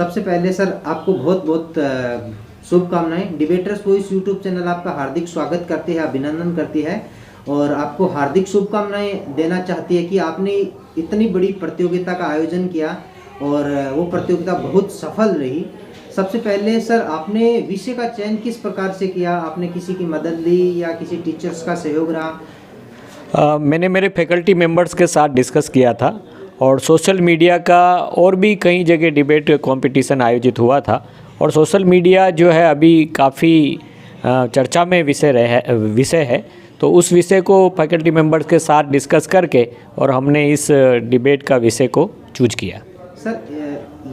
सबसे पहले सर आपको बहुत बहुत शुभकामनाएं। डिबेटर्स वॉइस यूट्यूब चैनल आपका हार्दिक स्वागत करती है, अभिनंदन करती है और आपको हार्दिक शुभकामनाएं देना चाहती है कि आपने इतनी बड़ी प्रतियोगिता का आयोजन किया और वो प्रतियोगिता बहुत सफल रही। सबसे पहले सर आपने विषय का चयन किस प्रकार से किया? आपने किसी की मदद ली या किसी टीचर्स का सहयोग रहा? मैंने मेरे फैकल्टी मेंबर्स के साथ डिस्कस किया था और सोशल मीडिया का और भी कई जगह डिबेट कंपटीशन आयोजित हुआ था और सोशल मीडिया जो है अभी काफ़ी चर्चा में विषय है, तो उस विषय को फैकल्टी मेंबर्स के साथ डिस्कस करके और हमने इस डिबेट का विषय को चूज किया। सर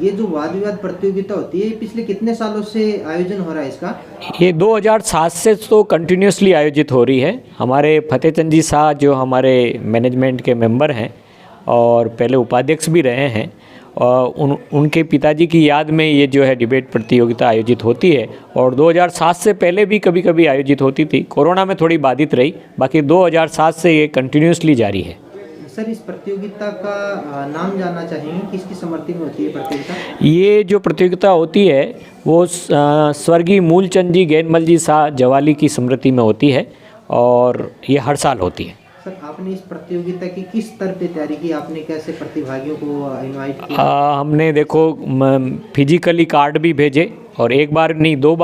ये जो वाद विवाद प्रतियोगिता होती है पिछले कितने सालों से आयोजन हो रहा है इसका? ये 2007 से तो कंटिन्यूसली आयोजित हो रही है। हमारे फतेहचंद जी शाह जो हमारे मैनेजमेंट के मेंबर हैं और पहले उपाध्यक्ष भी रहे हैं, उनके पिताजी की याद में ये जो है डिबेट प्रतियोगिता आयोजित होती है और 2007 से पहले भी कभी कभी आयोजित होती थी। कोरोना में थोड़ी बाधित रही, बाकी 2007 से ये कंटिन्यूसली जारी है। सर इस प्रतियोगिता का नाम जानना चाहेंगे, किसकी समर्थी में होती है प्रतियोगिता? ये जो प्रतियोगिता होती है वो स्वर्गीय मूलचंद जी गैनमल जी शाह जवाली की स्मृति में होती है और ये हर साल होती है। सर आपने इस प्रतियोगिता की किस स्तर पे तैयारी की? आपने कैसे प्रतिभागियों को इनवाइट किया? हमने देखो फिजिकली कार्ड भी भेजे और एक बार नहीं दो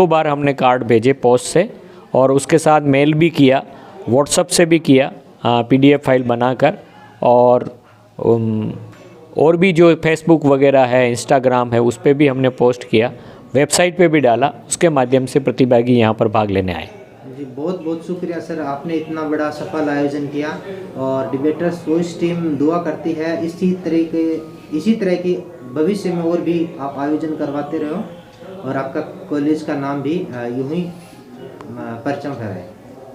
बार हमने कार्ड भेजे पोस्ट से और उसके साथ मेल भी किया, व्हाट्सएप से भी किया PDF फाइल बनाकर और भी जो फेसबुक वगैरह है, इंस्टाग्राम है, उस पर भी हमने पोस्ट किया, वेबसाइट पे भी डाला। उसके माध्यम से प्रतिभागी यहाँ पर भाग लेने आए। जी बहुत बहुत शुक्रिया सर, आपने इतना बड़ा सफल आयोजन किया और डिबेटर्स वॉइस टीम दुआ करती है इसी तरह की भविष्य में और भी आप आयोजन करवाते रहो और आपका कॉलेज का नाम भी यूं ही परचम फहराए।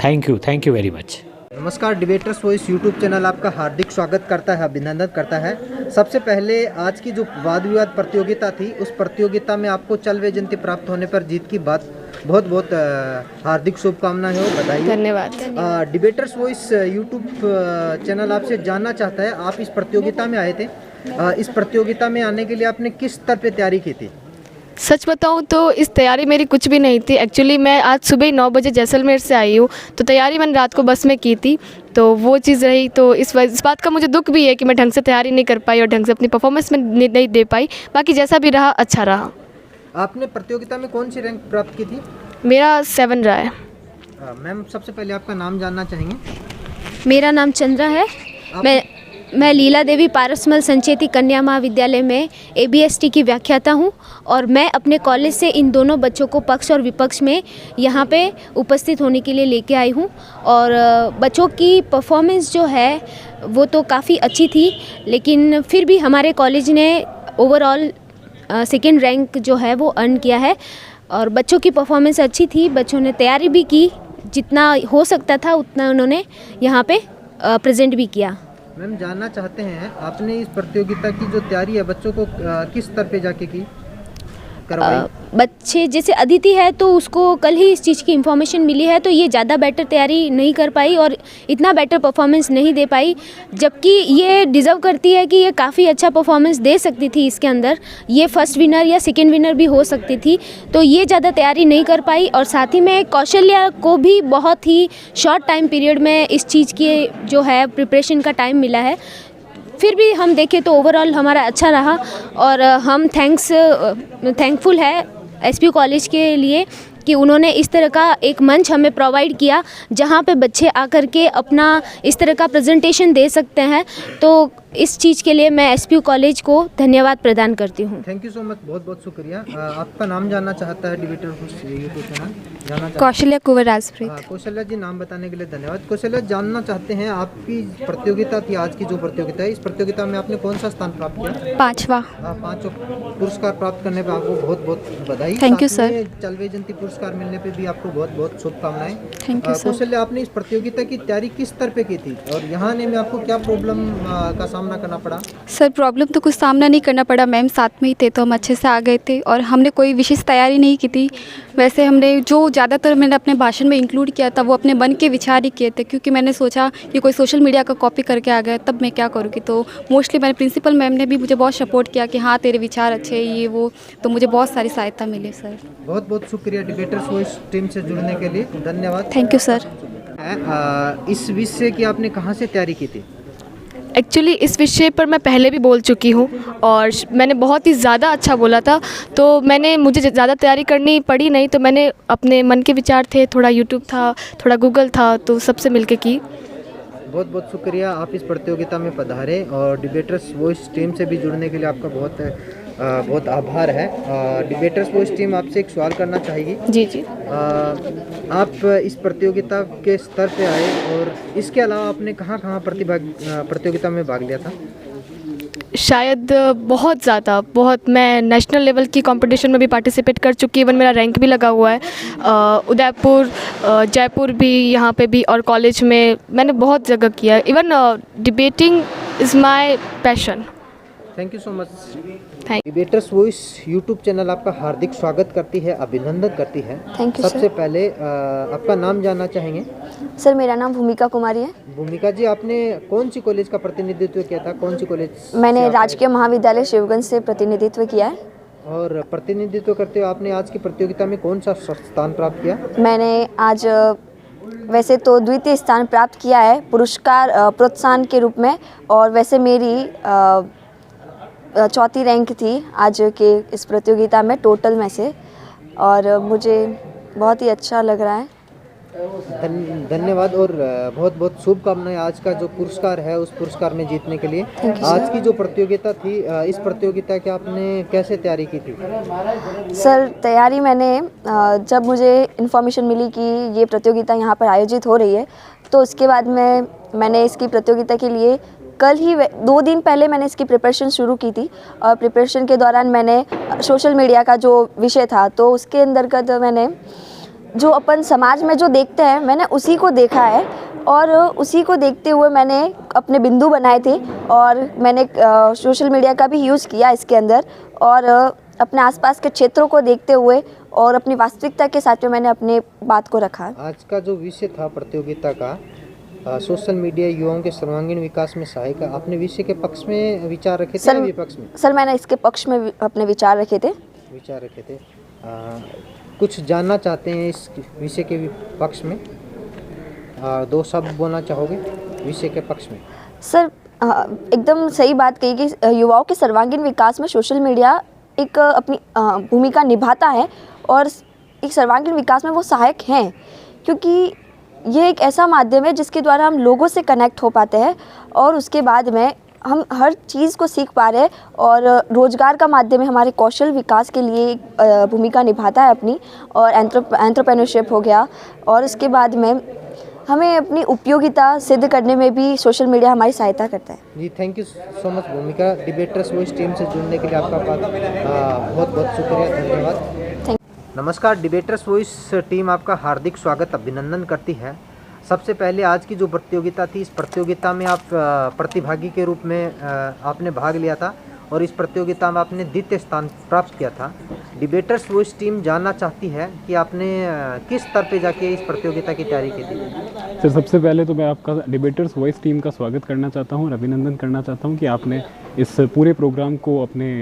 Thank you very much. नमस्कार, डिबेटर्स वॉइस यूट्यूब चैनल आपका हार्दिक स्वागत करता है, अभिनंदन करता है। सबसे पहले आज की जो वाद विवाद प्रतियोगिता थी उस प्रतियोगिता में आपको चल वैजयंती प्राप्त होने पर जीत की बात बहुत बहुत हार्दिक शुभकामनाएं हो, बधाई। धन्यवाद। डिबेटर्स वॉइस यूट्यूब चैनल आपसे जानना चाहता है, आप इस प्रतियोगिता में आए थे, इस प्रतियोगिता में आने के लिए आपने किस स्तर पे तैयारी की थी? सच बताऊं तो इस तैयारी मेरी कुछ भी नहीं थी। एक्चुअली मैं आज सुबह 9 बजे जैसलमेर से आई हूँ, तो तैयारी मैंने रात को बस में की थी, तो वो चीज़ रही। तो इस बात का मुझे दुख भी है कि मैं ढंग से तैयारी नहीं कर पाई और ढंग से अपनी परफॉर्मेंस में नहीं दे पाई। बाकी जैसा भी रहा अच्छा रहा। आपने प्रतियोगिता में कौन सी रैंक प्राप्त की थी? मेरा 7 रहा है। मैम सबसे पहले आपका नाम जानना चाहेंगे। मेरा नाम चंद्रा है। मैं लीला देवी पारसमल संचेती कन्या महाविद्यालय में ABST की व्याख्याता हूँ और मैं अपने कॉलेज से इन दोनों बच्चों को पक्ष और विपक्ष में यहाँ पे उपस्थित होने के लिए लेके आई हूँ। और बच्चों की परफॉर्मेंस जो है वो तो काफ़ी अच्छी थी, लेकिन फिर भी हमारे कॉलेज ने ओवरऑल 2nd रैंक जो है वो अर्न किया है और बच्चों की परफॉर्मेंस अच्छी थी। बच्चों ने तैयारी भी की, जितना हो सकता था उतना उन्होंने यहाँ पे प्रेजेंट भी किया। मैम जानना चाहते हैं आपने इस प्रतियोगिता की जो तैयारी है बच्चों को किस स्तर पे जाके की करवाई? बच्चे जैसे अदिति है तो उसको कल ही इस चीज़ की इन्फॉर्मेशन मिली है, तो ये ज़्यादा बेटर तैयारी नहीं कर पाई और इतना बेटर परफॉर्मेंस नहीं दे पाई, जबकि ये डिज़र्व करती है कि ये काफ़ी अच्छा परफॉर्मेंस दे सकती थी। इसके अंदर ये फर्स्ट विनर या 2nd विनर भी हो सकती थी, तो ये ज़्यादा तैयारी नहीं कर पाई। और साथ ही में कौशल्या को भी बहुत ही शॉर्ट टाइम पीरियड में इस चीज़ की जो है प्रिपरेशन का टाइम मिला है। फिर भी हम देखें तो ओवरऑल हमारा अच्छा रहा और हम थैंकफुल है SPU कॉलेज के लिए कि उन्होंने इस तरह का एक मंच हमें प्रोवाइड किया जहां पे बच्चे आकर के अपना इस तरह का प्रेजेंटेशन दे सकते हैं। तो इस चीज़ के लिए मैं SPU कॉलेज को धन्यवाद प्रदान करती हूँ। थैंक यू सो मच, बहुत बहुत शुक्रिया। आपका नाम जानना चाहता है डिबेटर यूट्यूब चैनल जानना कौशल्या कुंवर राजप्रीत। कौशल्या जी नाम बताने के लिए धन्यवाद। कौशल्या जानना चाहते हैं आपकी प्रतियोगिता थी, आज की जो प्रतियोगिता है इस प्रतियोगिता में आपने कौन सा स्थान प्राप्त किया? 5वां। 5 पुरस्कार प्राप्त करने पर आपको बहुत बहुत बधाई। Thank you sir. चल वैजयंती पुरस्कार मिलने पे भी आपको बहुत बहुत शुभकामनाएं। Thank you sir. कौशल्या आपने इस प्रतियोगिता की तैयारी किस स्तर पे की थी और यहाँ आने में आपको क्या प्रॉब्लम का सामना सामना करना पड़ा? सर प्रॉब्लम तो कुछ सामना नहीं करना पड़ा, मैम साथ में ही थे तो हम अच्छे से आ गए थे और हमने कोई विशेष तैयारी नहीं की थी। वैसे हमने जो ज़्यादातर मैंने अपने भाषण में इंक्लूड किया था वो अपने मन के विचार ही किए थे, क्योंकि मैंने सोचा कि कोई सोशल मीडिया का कॉपी करके आ गया तब मैं क्या करूँगी। तो मोस्टली मैंने प्रिंसिपल मैम ने भी मुझे बहुत सपोर्ट किया कि हाँ तेरे विचार अच्छे हैं ये वो, तो मुझे बहुत सारी सहायता मिली सर। बहुत बहुत शुक्रिया डिबेटर्स वॉइस टीम से जुड़ने के लिए, धन्यवाद। Thank you sir. इस विषय की आपने कहाँ से तैयारी की थी? एक्चुअली इस विषय पर मैं पहले भी बोल चुकी हूँ और मैंने बहुत ही ज़्यादा अच्छा बोला था, तो मुझे ज़्यादा तैयारी करनी पड़ी नहीं। तो मैंने अपने मन के विचार थे, थोड़ा यूट्यूब था, थोड़ा गूगल था, तो सबसे मिलके की। बहुत बहुत शुक्रिया, आप इस प्रतियोगिता में पधारे और डिबेटर्स वॉइस टीम से भी जुड़ने के लिए आपका बहुत आभार है। डिबेटर्स वॉइस टीम आपसे एक सवाल करना चाहेगी। जी जी। आप इस प्रतियोगिता के स्तर पे आए और इसके अलावा आपने कहाँ कहाँ प्रतियोगिता में भाग लिया था? शायद बहुत मैं नेशनल लेवल की कंपटीशन में भी पार्टिसिपेट कर चुकी, इवन मेरा रैंक भी लगा हुआ है। उदयपुर, जयपुर भी, यहाँ पे भी, और कॉलेज में मैंने बहुत जगह किया है। Even debating is my passion. Thank you so much. Thank debtors voice YouTube channel आपका हार्दिक स्वागत करती है, अभिनंदन करती है। थैंक यू सबसे पहले आपका नाम जानना चाहेंगे। सर। मेरा नाम भूमिका कुमारी है। भूमिका जी, आपने कौन सी कॉलेज का प्रतिनिधित्व किया था? कौन सी कॉलेज? मैंने राजकीय महाविद्यालय शिवगंज से प्रतिनिधित्व किया है। और प्रतिनिधित्व करते हुए आपने आज की प्रतियोगिता में कौन सा स्थान प्राप्त किया? मैंने आज वैसे तो द्वितीय स्थान प्राप्त किया है पुरस्कार प्रोत्साहन के रूप में, और वैसे मेरी चौथी रैंक थी आज के इस प्रतियोगिता में टोटल में से, और मुझे बहुत ही अच्छा लग रहा है। धन्यवाद और बहुत बहुत शुभकामनाएं आज का जो पुरस्कार है उस पुरस्कार में जीतने के लिए। आज की जो प्रतियोगिता थी, इस प्रतियोगिता की आपने कैसे तैयारी की थी? सर तैयारी मैंने जब मुझे इन्फॉर्मेशन मिली कि ये प्रतियोगिता यहाँ पर आयोजित हो रही है, तो उसके बाद मैंने इसकी प्रतियोगिता के लिए कल ही 2 दिन पहले मैंने इसकी प्रिपरेशन शुरू की थी। और प्रिपरेशन के दौरान मैंने सोशल मीडिया का जो विषय था तो उसके अंतर्गत मैंने जो अपन समाज में जो देखते हैं मैंने उसी को देखा है, और उसी को देखते हुए मैंने अपने बिंदु बनाए थे, और मैंने सोशल मीडिया का भी यूज़ किया इसके अंदर, और अपने आसपास के क्षेत्रों को देखते हुए और अपनी वास्तविकता के साथ में मैंने अपने बात को रखा। आज का जो विषय था प्रतियोगिता का, सोशल मीडिया युवाओं के सर्वांगीण विकास में सहायक, आपने विषय के पक्ष में विचार रखे थे या विपक्ष में? सर मैंने इसके पक्ष में अपने विचार रखे थे। कुछ जानना चाहते हैं इस विषय के पक्ष में? 2 शब्द बोलना चाहोगे विषय के पक्ष में? सर एकदम सही बात कही कि युवाओं के सर्वांगीण विकास में सोशल मीडिया एक अपनी भूमिका निभाता है, और एक सर्वांगीण विकास में वो सहायक हैं, क्योंकि ये एक ऐसा माध्यम है जिसके द्वारा हम लोगों से कनेक्ट हो पाते हैं, और उसके बाद में हम हर चीज़ को सीख पा रहे हैं, और रोज़गार का माध्यम है, हमारे कौशल विकास के लिए भूमिका निभाता है अपनी, और एंटरप्रेन्योरशिप हो गया, और उसके बाद में हमें अपनी उपयोगिता सिद्ध करने में भी सोशल मीडिया हमारी सहायता करता है। जी थैंक यू सो मच भूमिका। डिबेटर्स वॉइस टीम से जुड़ने के लिए आपका बहुत बहुत शुक्रिया, धन्यवाद। नमस्कार, डिबेटर्स वॉइस टीम आपका हार्दिक स्वागत अभिनंदन करती है। सबसे पहले आज की जो प्रतियोगिता थी, इस प्रतियोगिता में आप प्रतिभागी के रूप में आपने भाग लिया था, और इस प्रतियोगिता में आपने द्वितीय स्थान प्राप्त किया था। डिबेटर्स वॉइस टीम जानना चाहती है कि आपने किस स्तर पे जाके इस प्रतियोगिता की तैयारी की थी? सर सबसे पहले तो मैं आपका डिबेटर्स वॉइस टीम का स्वागत करना चाहता हूँ और अभिनंदन करना चाहता हूँ कि आपने इस पूरे प्रोग्राम को अपने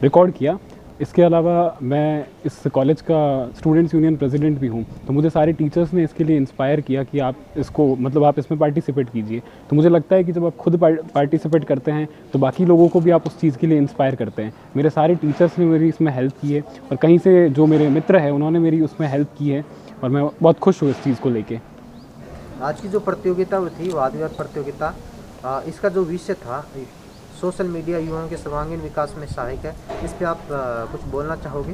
रिकॉर्ड किया। इसके अलावा मैं इस कॉलेज का स्टूडेंट्स यूनियन प्रेसिडेंट भी हूँ, तो मुझे सारे टीचर्स ने इसके लिए इंस्पायर किया कि आप इसको आप इसमें पार्टिसिपेट कीजिए। तो मुझे लगता है कि जब आप खुद पार्टिसिपेट करते हैं तो बाकी लोगों को भी आप उस चीज़ के लिए इंस्पायर करते हैं। मेरे सारे टीचर्स ने मेरी इसमें हेल्प की है, और कहीं से जो मेरे मित्र हैं उन्होंने मेरी उसमें हेल्प की है, और मैं बहुत खुश हूँ इस चीज़ को लेके। आज की जो प्रतियोगिता थी वाद विवाद प्रतियोगिता, इसका जो विषय था सोशल मीडिया युवाओं के सर्वांगीण विकास में सहायक है, इस पे आप कुछ बोलना चाहोगे?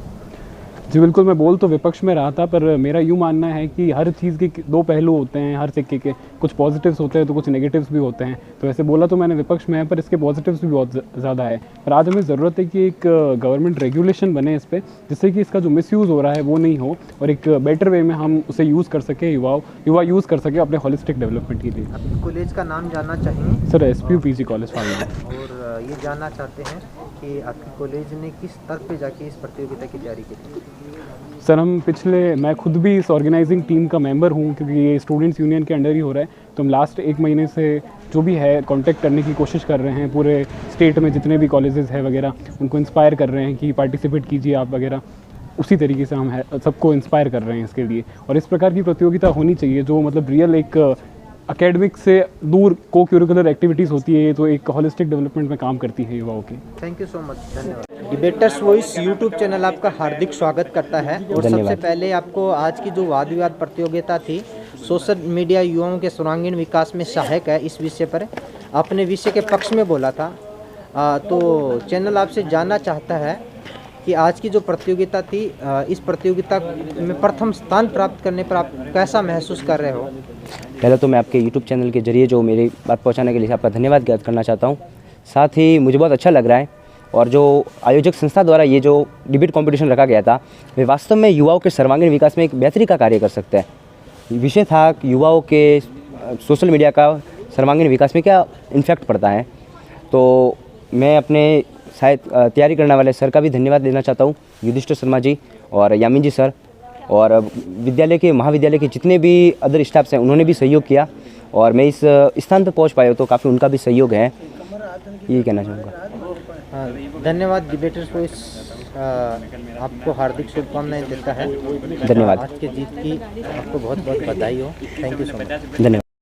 जी बिल्कुल, मैं बोल तो विपक्ष में रहा था, पर मेरा यूँ मानना है कि हर चीज़ के दो पहलू होते हैं, हर सिक्के के कुछ पॉजिटिव्स होते हैं तो कुछ नेगेटिव्स भी होते हैं। तो वैसे बोला तो मैंने विपक्ष में है, पर इसके पॉजिटिव्स भी बहुत ज़्यादा है। पर आज हमें ज़रूरत है कि एक गवर्नमेंट रेगुलेशन बने इस पर, जिससे कि इसका जो मिसयूज़ हो रहा है वो नहीं हो और एक बेटर वे में हम उसे यूज़ कर सकें, युवा यूज़ कर सके अपने होलिस्टिक डेवलपमेंट के लिए। आप कॉलेज का नाम जानना चाहेंगे? Sir SPU PG college pharma. और ये जानना चाहते हैं कि आपके कॉलेज ने किस स्तर पे जाके इस प्रतियोगिता की तैयारी की थी? सर मैं खुद भी इस ऑर्गेनाइजिंग टीम का मेंबर हूँ, क्योंकि ये स्टूडेंट्स यूनियन के अंडर ही हो रहा है। तो हम लास्ट 1 महीने से जो भी है कांटेक्ट करने की कोशिश कर रहे हैं, पूरे स्टेट में जितने भी कॉलेजेस हैं वगैरह उनको इंस्पायर कर रहे हैं कि पार्टिसिपेट कीजिए आप वगैरह। उसी तरीके से हम सबको इंस्पायर कर रहे हैं इसके लिए। और इस प्रकार की प्रतियोगिता होनी चाहिए जो मतलब रियल एक एकेडमिक से दूर को करिकुलर एक्टिविटीज़ होती है, तो एक होलिस्टिक डेवलपमेंट में काम करती है युवाओं की। थैंक यू सो मच, धन्यवाद। डिबेटर्स वॉइस यूट्यूब चैनल आपका हार्दिक स्वागत करता है। और सबसे पहले आपको आज की जो वाद विवाद प्रतियोगिता थी, सोशल मीडिया युवाओं के सर्वांगीण विकास में सहायक है, इस विषय पर आपने विषय के पक्ष में बोला था। तो चैनल आपसे जानना चाहता है कि आज की जो प्रतियोगिता थी, इस प्रतियोगिता में प्रथम स्थान प्राप्त करने पर आप कैसा महसूस कर रहे हो? पहले तो मैं आपके YouTube चैनल के जरिए जो मेरी बात पहुंचाने के लिए आपका धन्यवाद ज्ञात करना चाहता हूं। साथ ही मुझे बहुत अच्छा लग रहा है, और जो आयोजक संस्था द्वारा ये जो डिबेट कंपटीशन रखा गया था, वे वास्तव में युवाओं के सर्वांगीण विकास में एक बेहतरी का कार्य कर सकता है। विषय था कि युवाओं के सोशल मीडिया का सर्वांगीण विकास में क्या इम्फेक्ट पड़ता है। तो मैं अपने शायद तैयारी करने वाले सर का भी धन्यवाद देना चाहता हूँ, युधिष्ठिर शर्मा जी और यामिन जी सर, और विद्यालय के महाविद्यालय के जितने भी अदर स्टाफ्स हैं उन्होंने भी सहयोग किया, और मैं इस स्थान पर पहुँच पाया तो काफ़ी उनका भी सहयोग है, ये कहना चाहूँगा। धन्यवाद। डिबेटर्स वॉइस आपको हार्दिक शुभकामनाएं देता है। धन्यवाद। आज के जीत की आपको बहुत बहुत बधाई हो। Thank you so much. धन्यवाद।